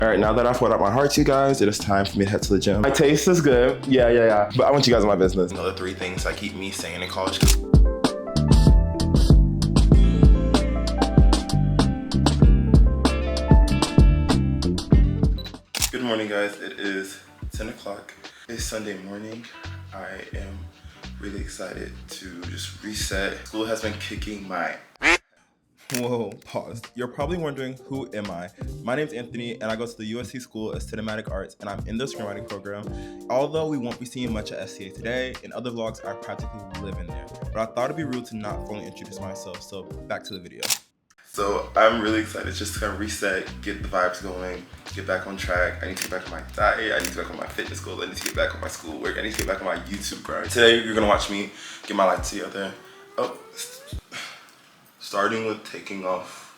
All right, now that I've poured out my heart to you guys, it is time for me to head to the gym. My taste is good. Yeah. But I want you guys in my business. Another 3 things that keep me sane in college. Good morning, guys. It is 10 o'clock. It's Sunday morning. I am really excited to just reset. School has been kicking my... Whoa, pause. You're probably wondering, who am I? My name's Anthony, and I go to the USC School of Cinematic Arts, and I'm in the screenwriting program. Although we won't be seeing much at SCA today, in other vlogs, I practically live in there. But I thought it'd be rude to not fully introduce myself, so back to the video. So I'm really excited just to kind of reset, get the vibes going, get back on track. I need to get back on my diet, I need to get back on my fitness goals, I need to get back on my schoolwork, I need to get back on my YouTube grind. Today, you're gonna watch me get my life together. Starting with taking off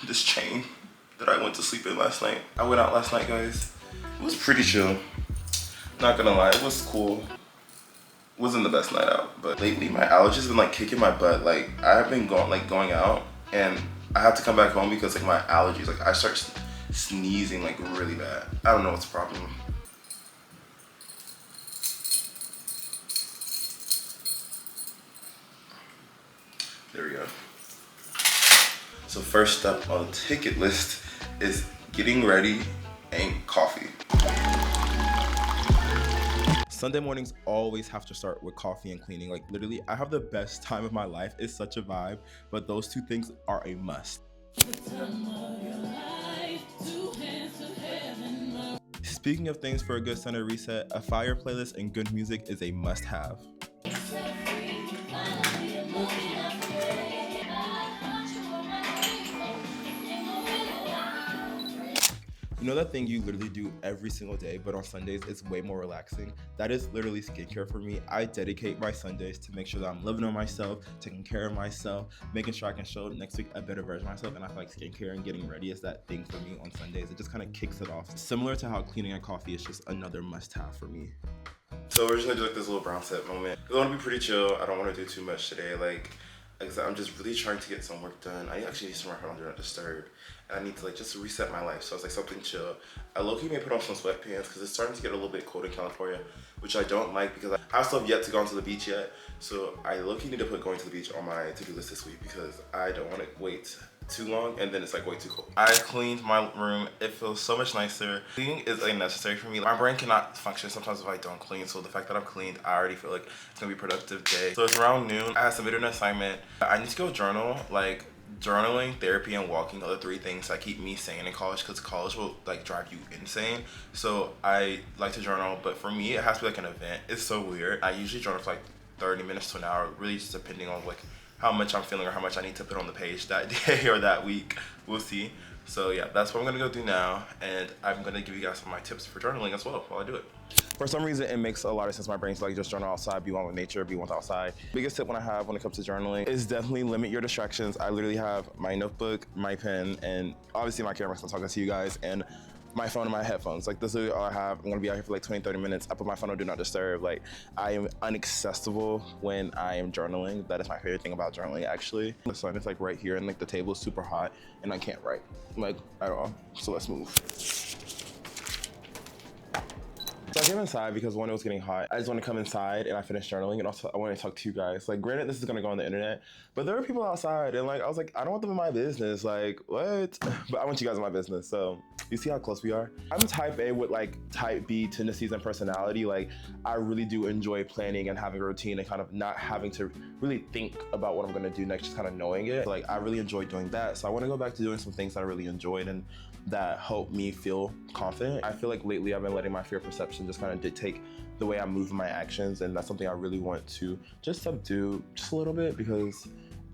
this chain that I went to sleep in last night. I went out last night, guys. It was pretty chill. Not gonna lie, it was cool. Wasn't the best night out, but lately my allergies have been like kicking my butt. Like I have been going out and I have to come back home because like my allergies, like I start sneezing like really bad. I don't know what's the problem. There we go. So first up on the ticket list is getting ready and coffee. Sunday mornings always have to start with coffee and cleaning. Like literally, I have the best time of my life. It's such a vibe, but those 2 things are a must. Speaking of things for a good Sunday reset, a fire playlist and good music is a must-have. You know that thing you literally do every single day, but on Sundays it's way more relaxing? That is literally skincare for me. I dedicate my Sundays to make sure that I'm living on myself, taking care of myself, making sure I can show next week a better version of myself. And I feel like skincare and getting ready is that thing for me on Sundays. It just kind of kicks it off. Similar to how cleaning and coffee is just another must-have for me. So we're just gonna do like this little brown set moment. It's gonna be pretty chill. I don't want to do too much today. Like I said, I'm just really trying to get some work done. I actually need some work on Do Not Disturb. And I need to like just reset my life. So it's like something chill. I low-key may put on some sweatpants because it's starting to get a little bit cold in California, which I don't like because I still have yet to go onto the beach yet. So I low-key need to put going to the beach on my to-do list this week because I don't want to wait too long and then it's like way too cold. I cleaned my room. It feels so much nicer. Cleaning is like necessary for me. My brain cannot function sometimes if I don't clean. So the fact that I've cleaned, I already feel like it's gonna be a productive day. So it's around noon. I submitted an assignment. I need to go journal. Like journaling, therapy, and walking are the 3 things that keep me sane in college because college will like drive you insane. So I like to journal, but for me it has to be like an event. It's so weird. I usually journal for like 30 minutes to an hour, really just depending on like how much I'm feeling or how much I need to put on the page that day or that week. We'll see. So yeah, that's what I'm gonna go do now, and I'm gonna give you guys some of my tips for journaling as well while I do it. For some reason, it makes a lot of sense. My brain's like, just journal outside, be one with nature, be one outside. Biggest tip I have when it comes to journaling is definitely limit your distractions. I literally have my notebook, my pen, and obviously my camera, so I'm talking to you guys, and my phone and my headphones. Like this is all I have. I'm gonna be out here for like 20-30 minutes. I put my phone on Do Not Disturb. Like I am inaccessible when I am journaling. That is my favorite thing about journaling actually. The sun is like right here and like the table is super hot and I can't write like at all. So let's move. So I came inside because one, it was getting hot. I just want to come inside and I finished journaling, and also I want to talk to you guys. Like granted, this is gonna go on the internet, but there are people outside and like I was like, I don't want them in my business. Like what? But I want you guys in my business. So you see how close we are? I'm type A with like type B tendencies and personality. Like I really do enjoy planning and having a routine and kind of not having to really think about what I'm gonna do next, just kind of knowing it. Like I really enjoy doing that. So I want to go back to doing some things that I really enjoyed and that help me feel confident. I feel like lately I've been letting my fear perception just kind of dictate the way I move my actions, and that's something I really want to just subdue just a little bit because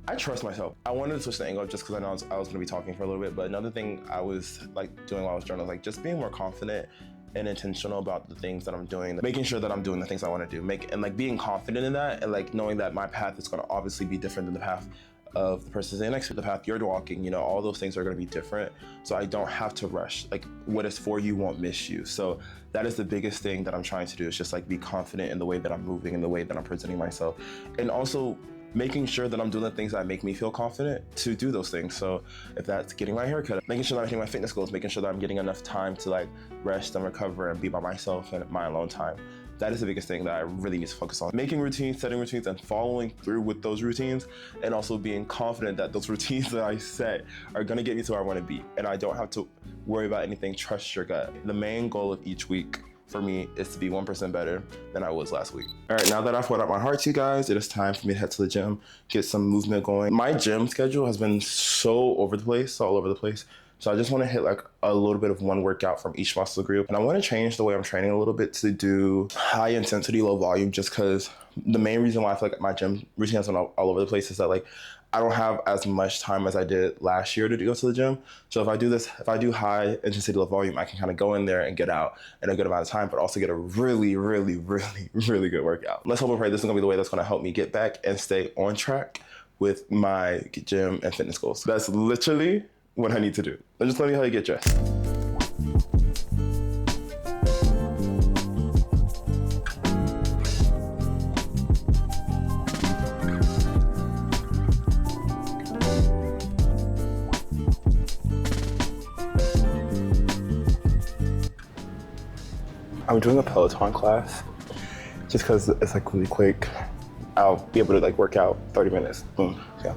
I trust myself. I wanted to switch the angle just because I know I was gonna be talking for a little bit, but another thing I was like doing while I was journaling, like just being more confident and intentional about the things that I'm doing, making sure that I'm doing the things I want to do, and like being confident in that, and like knowing that my path is going to obviously be different than the path of the person sitting next to the path you're walking. You know, all those things are going to be different, so I don't have to rush. Like what is for you won't miss you. So that is the biggest thing that I'm trying to do, is just like be confident in the way that I'm moving, in the way that I'm presenting myself, and also making sure that I'm doing the things that make me feel confident to do those things. So if that's getting my hair cut, making sure that I'm hitting my fitness goals, making sure that I'm getting enough time to like rest and recover and be by myself and my alone time. That is the biggest thing that I really need to focus on. Making routines, setting routines, and following through with those routines, and also being confident that those routines that I set are gonna get me to where I wanna be. And I don't have to worry about anything, trust your gut. The main goal of each week for me is to be 1% better than I was last week. All right, now that I've poured out my heart to you guys, it is time for me to head to the gym, get some movement going. My gym schedule has been so all over the place. So I just want to hit like a little bit of one workout from each muscle group. And I want to change the way I'm training a little bit to do high intensity, low volume, just because the main reason why I feel like my gym routine has been all over the place is that like I don't have as much time as I did last year to go to the gym. So if I do high intensity, low volume, I can kind of go in there and get out in a good amount of time, but also get a really, really, really, really good workout. Let's hope and pray this is gonna be the way that's gonna help me get back and stay on track with my gym and fitness goals. That's literally what I need to do. And just let me know how you get dressed. I'm doing a Peloton class just because it's like really quick. I'll be able to like work out 30 minutes, boom, yeah.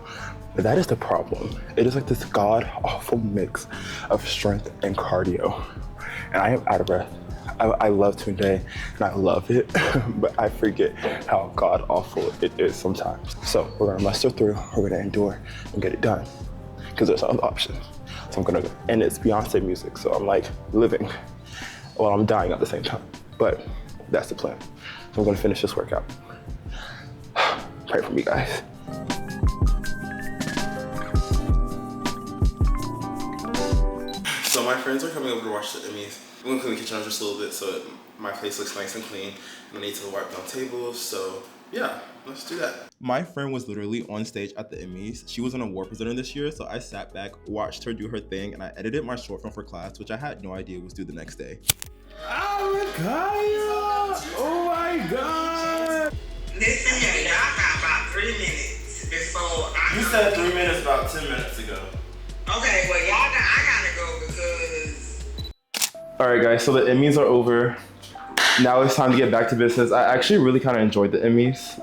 But that is the problem. It is like this god-awful mix of strength and cardio. And I am out of breath. I love Tunde and I love it, but I forget how god-awful it is sometimes. So we're gonna muster through, we're gonna endure and get it done because there's other options. So I'm gonna, and it's Beyonce music, so I'm like living while I'm dying at the same time. But that's the plan. So I'm gonna finish this workout. Pray for me, guys. So my friends are coming over to watch the Emmys. I'm gonna clean the kitchen up just a little bit so my place looks nice and clean. And I need to wipe down tables, so yeah, let's do that. My friend was literally on stage at the Emmys. She was an award presenter this year, so I sat back, watched her do her thing, and I edited my short film for class, which I had no idea was due the next day. Oh my god! Listen here, y'all got about 3 minutes before I You said 3 minutes about 10 minutes ago. Okay, well I gotta go because... Alright guys, so the Emmys are over. Now it's time to get back to business. I actually really kind of enjoyed the Emmys.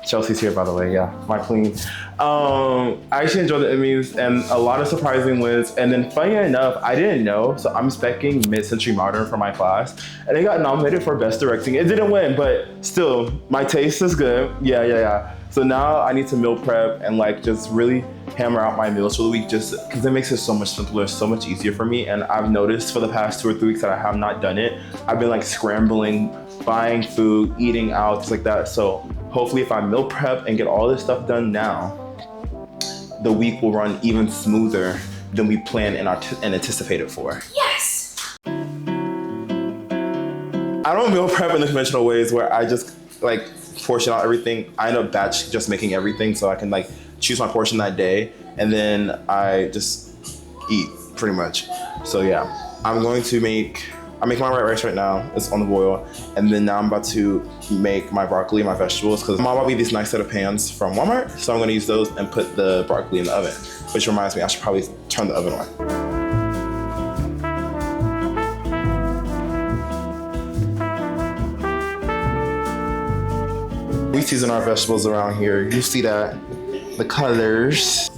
Chelsea's here, by the way, yeah, my queen. I actually enjoyed the Emmys and a lot of surprising wins. And then funny enough, I didn't know, so I'm speccing Mid-Century Modern for my class. And it got nominated for Best Directing. It didn't win, but still, my taste is good. Yeah. So now I need to meal prep and like just really hammer out my meals for the week just because it makes it so much simpler, so much easier for me. And I've noticed for the past 2 or 3 weeks that I have not done it. I've been like scrambling, buying food, eating out, things like that. So hopefully if I meal prep and get all this stuff done now, the week will run even smoother than we planned and anticipated for. Yes! I don't meal prep in the conventional ways where I just like portion out everything. I end up batch just making everything so I can like choose my portion that day and then I just eat pretty much. So yeah, I'm making my white rice right now. It's on the boil. And then now I'm about to make my broccoli and my vegetables because I'm about to be these nice set of pans from Walmart. So I'm gonna use those and put the broccoli in the oven, which reminds me, I should probably turn the oven on. We season our vegetables around here. You see that, the colors.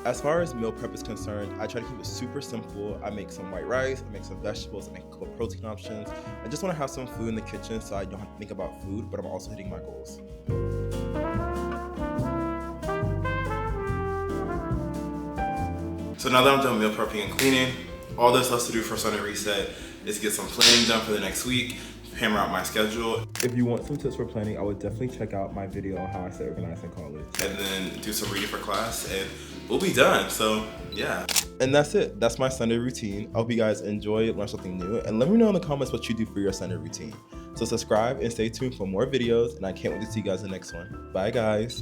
As far as meal prep is concerned, I try to keep it super simple. I make some white rice, I make some vegetables, I make a couple of protein options. I just want to have some food in the kitchen so I don't have to think about food, but I'm also hitting my goals. So now that I'm done meal prepping and cleaning, all that's left to do for Sunday Reset is get some planning done for the next week, hammer out my schedule. If you want some tips for planning, I would definitely check out my video on how I stay organized in college. And then do some reading for class and we'll be done, so yeah. And that's it, that's my Sunday routine. I hope you guys enjoy, learn something new, and let me know in the comments what you do for your Sunday routine. So subscribe and stay tuned for more videos, and I can't wait to see you guys in the next one. Bye guys.